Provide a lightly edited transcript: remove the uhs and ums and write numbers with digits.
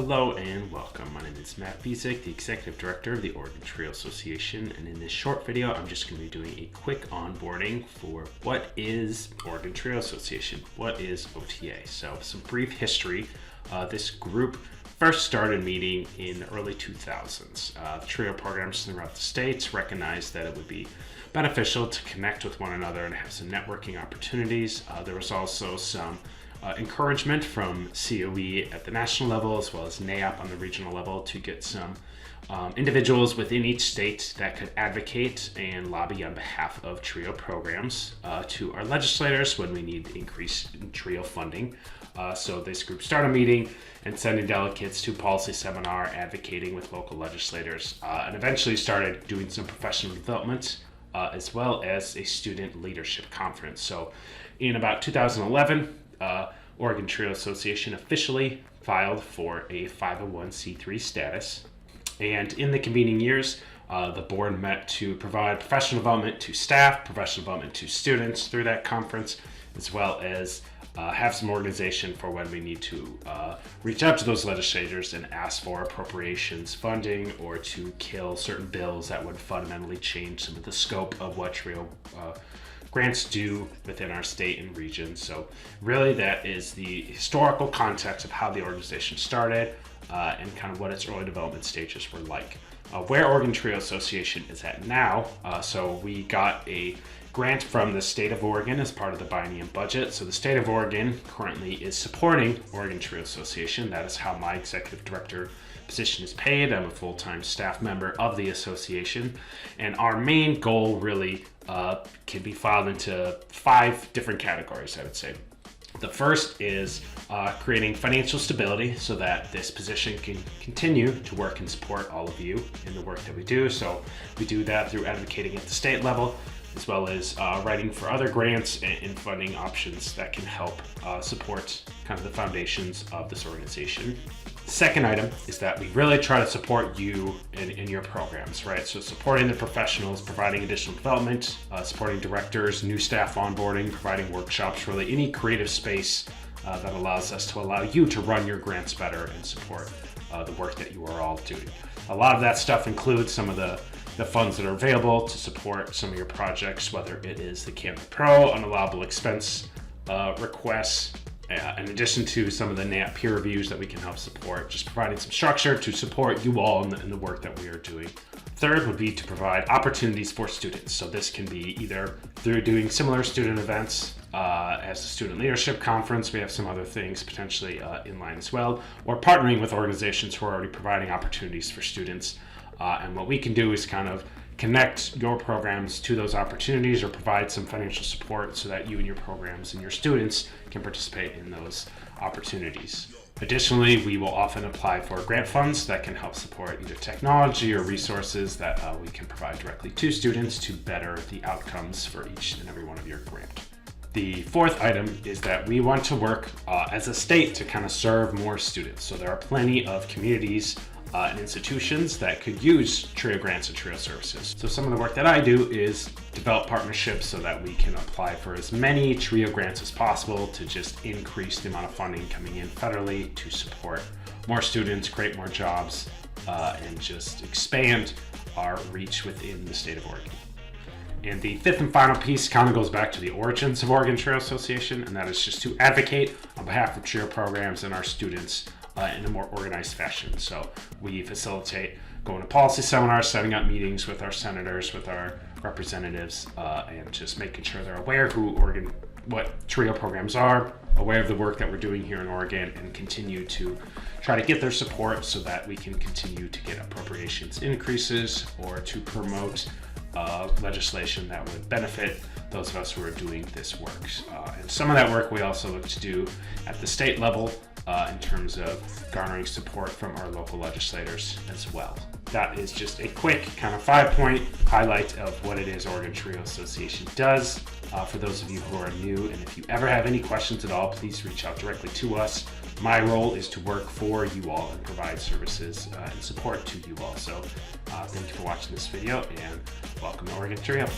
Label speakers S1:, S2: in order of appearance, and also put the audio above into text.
S1: Hello and welcome. My name is Matt Bisek, the Executive Director of the Oregon Trail Association, and in this short video I'm just going to be doing a quick onboarding for what is Oregon Trail Association, what is OTA. So some brief history. This group first started meeting in the early 2000s. The trail programs throughout the states recognized that it would be beneficial to connect with one another and have some networking opportunities. There was also some encouragement from COE at the national level as well as NAIOP on the regional level to get some individuals within each state that could advocate and lobby on behalf of TRIO programs to our legislators when we need increase in TRIO funding. So this group started meeting and sending delegates to policy seminar, advocating with local legislators, and eventually started doing some professional development as well as a student leadership conference. So in about 2011, Oregon Trail Association officially filed for a 501c3 status, and in the convening years, the board met to provide professional development to staff, professional development to students through that conference, as well as have some organization for when we need to reach out to those legislators and ask for appropriations funding or to kill certain bills that would fundamentally change some of the scope of what trail grants do within our state and region. So really that is the historical context of how the organization started and kind of what its early development stages were like. Where Oregon Trail Association is at now, so we got a grant from the state of Oregon as part of the biennium budget. So the state of Oregon currently is supporting Oregon Trail Association. That is how my executive director position is paid. I'm a full-time staff member of the association, and our main goal really can be filed into 5 different categories, I would say. The first is creating financial stability so that this position can continue to work and support all of you in the work that we do. So we do that through advocating at the state level, as well as writing for other grants and funding options that can help support kind of the foundations of this organization. The second item is that we really try to support you in your programs, right? So supporting the professionals, providing additional development, supporting directors, new staff onboarding, providing workshops, really any creative space that allows us to allow you to run your grants better and support the work that you are all doing. A lot of that stuff includes some of the funds that are available to support some of your projects, whether it is the Canada Pro, unallowable expense requests, in addition to some of the NAIOP peer reviews that we can help support, just providing some structure to support you all in the work that we are doing. Third would be to provide opportunities for students. So this can be either through doing similar student events as the Student Leadership Conference. We have some other things potentially in line as well, or partnering with organizations who are already providing opportunities for students. And what we can do is kind of connect your programs to those opportunities or provide some financial support so that you and your programs and your students can participate in those opportunities. Additionally, we will often apply for grant funds that can help support either technology or resources that we can provide directly to students to better the outcomes for each and every one of your grant. The fourth item is that we want to work as a state to kind of serve more students. So there are plenty of communities and institutions that could use TRIO grants and TRIO services. So some of the work that I do is develop partnerships so that we can apply for as many TRIO grants as possible to just increase the amount of funding coming in federally to support more students, create more jobs, and just expand our reach within the state of Oregon. And the fifth and final piece kind of goes back to the origins of Oregon Trail Association, and that is just to advocate on behalf of TRIO programs and our students in a more organized fashion. So we facilitate going to policy seminars, setting up meetings with our senators, with our representatives, and just making sure they're aware what TRIO programs are, aware of the work that we're doing here in Oregon, and continue to try to get their support so that we can continue to get appropriations increases or to promote legislation that would benefit those of us who are doing this work. And some of that work we also look to do at the state level in terms of garnering support from our local legislators as well. That is just a quick kind of 5-point highlight of what it is Oregon Trail Association does. For those of you who are new, and if you ever have any questions at all, please reach out directly to us. My role is to work for you all and provide services and support to you all. So thank you for watching this video, and welcome to Oregon Trail.